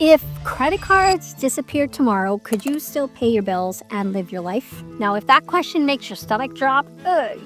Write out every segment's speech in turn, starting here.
If credit cards disappeared tomorrow, could you still pay your bills and live your life? Now, if that question makes your stomach drop,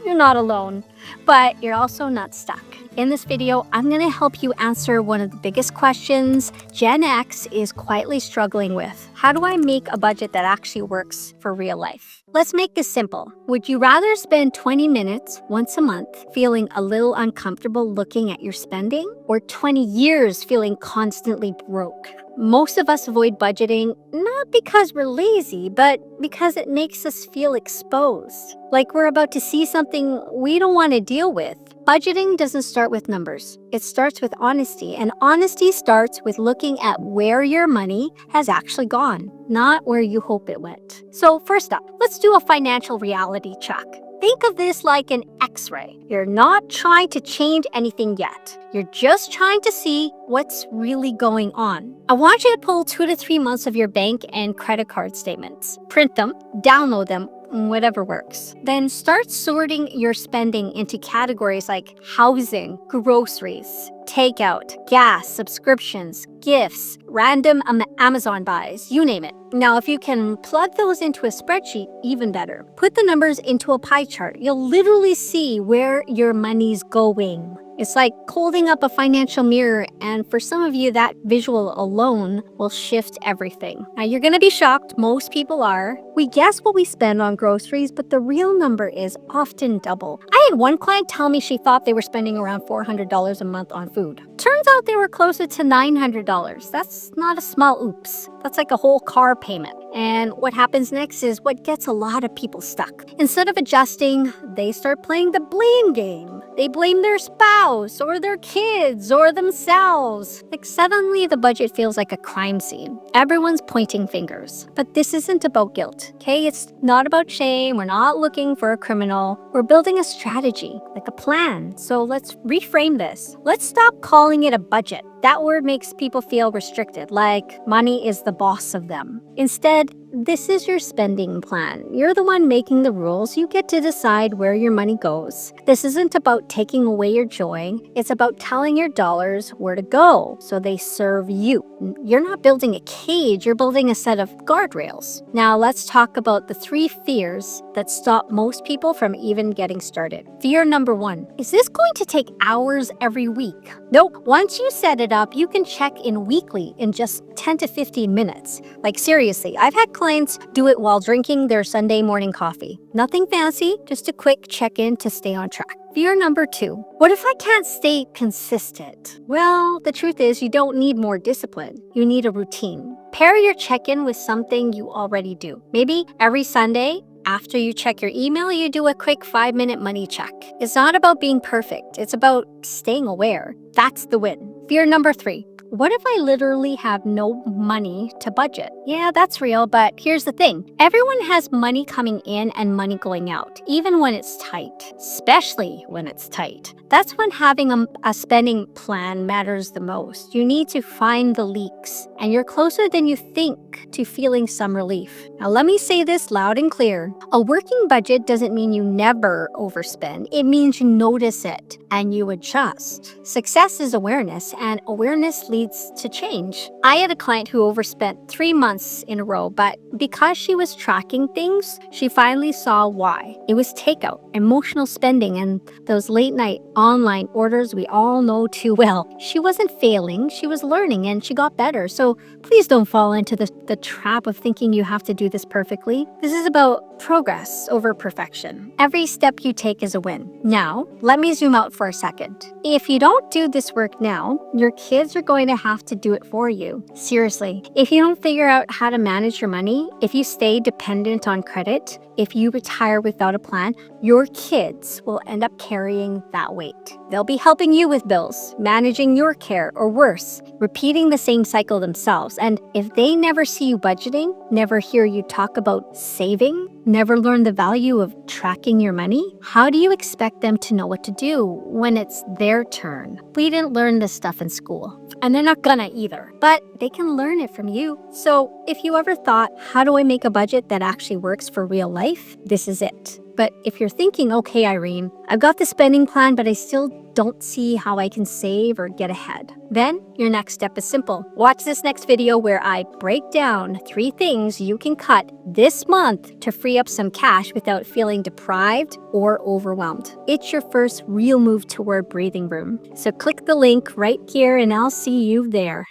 you're not alone, but you're also not stuck. In this video, I'm going to help you answer one of the biggest questions Gen X is quietly struggling with. How do I make a budget that actually works for real life? Let's make this simple. Would you rather spend 20 minutes once a month feeling a little uncomfortable looking at your spending, or 20 years feeling constantly broke? Most of us avoid budgeting not because we're lazy, but because it makes us feel exposed, like we're about to see something we don't want to deal with. Budgeting doesn't start with numbers. It starts with honesty, and honesty starts with looking at where your money has actually gone, not where you hope it went. So first up, let's do a financial reality check. Think of this like an X-ray. You're not trying to change anything yet. You're just trying to see what's really going on. I want you to pull 2 to 3 months of your bank and credit card statements. Print them, download them, whatever works. Then start sorting your spending into categories like housing, groceries, takeout, gas, subscriptions, gifts, random Amazon buys, you name it. Now, if you can plug those into a spreadsheet, even better. Put the numbers into a pie chart. You'll literally see where your money's going. It's like holding up a financial mirror, and for some of you, that visual alone will shift everything. Now, you're gonna be shocked, most people are. We guess what we spend on groceries, but the real number is often double. I had one client tell me she thought they were spending around $400 a month on food. Turns out they were closer to $900. That's not a small oops. That's like a whole car payment. And what happens next is what gets a lot of people stuck. Instead of adjusting, they start playing the blame game. They blame their spouse or their kids or themselves. Like suddenly the budget feels like a crime scene. Everyone's pointing fingers. But this isn't about guilt, okay? It's not about shame. We're not looking for a criminal. We're building a strategy, like a plan. So let's reframe this. Let's stop calling it a budget. That word makes people feel restricted, like money is the boss of them. Instead, this is your spending plan. You're the one making the rules. You get to decide where your money goes. This isn't about taking away your joy. It's about telling your dollars where to go so they serve you. You're not building a cage, you're building a set of guardrails. Now let's talk about the 3 fears that stop most people from even getting started. Fear number 1, is this going to take hours every week? Nope. Once you set it up, you can check in weekly in just 10 to 15 minutes. Like seriously, I've had clients do it while drinking their Sunday morning coffee. Nothing fancy, just a quick check-in to stay on track. Fear number 2, what if I can't stay consistent? Well, the truth is you don't need more discipline. You need a routine. Pair your check-in with something you already do. Maybe every Sunday, after you check your email, you do a quick 5-minute money check. It's not about being perfect. It's about staying aware. That's the win. Fear number 3, what if I literally have no money to budget? Yeah, that's real, but here's the thing. Everyone has money coming in and money going out, even when it's tight, especially when it's tight. That's when having a spending plan matters the most. You need to find the leaks, and you're closer than you think to feeling some relief. Now, let me say this loud and clear. A working budget doesn't mean you never overspend. It means you notice it and you adjust. Success is awareness, and awareness leads to change. I had a client who overspent 3 months in a row, but because she was tracking things, she finally saw why. It was takeout, emotional spending, and those late night online orders we all know too well. She wasn't failing, she was learning, and she got better. So please don't fall into the trap of thinking you have to do this perfectly. This is about progress over perfection. Every step you take is a win. Now, let me zoom out for a second. If you don't do this work now, your kids are going to have to do it for you. Seriously, if you don't figure out how to manage your money, if you stay dependent on credit, if you retire without a plan, your kids will end up carrying that weight. They'll be helping you with bills, managing your care, or worse, repeating the same cycle themselves. And if they never see you budgeting, never hear you talk about saving, never learn the value of tracking your money, how do you expect them to know what to do when it's their turn? We didn't learn this stuff in school, and they're not gonna either, but they can learn it from you. So if you ever thought, how do I make a budget that actually works for real life? This is it. But if you're thinking, okay, Irene, I've got the spending plan, but I still don't see how I can save or get ahead, then your next step is simple. Watch this next video where I break down 3 things you can cut this month to free up some cash without feeling deprived or overwhelmed. It's your first real move toward breathing room. So click the link right here and I'll see you there.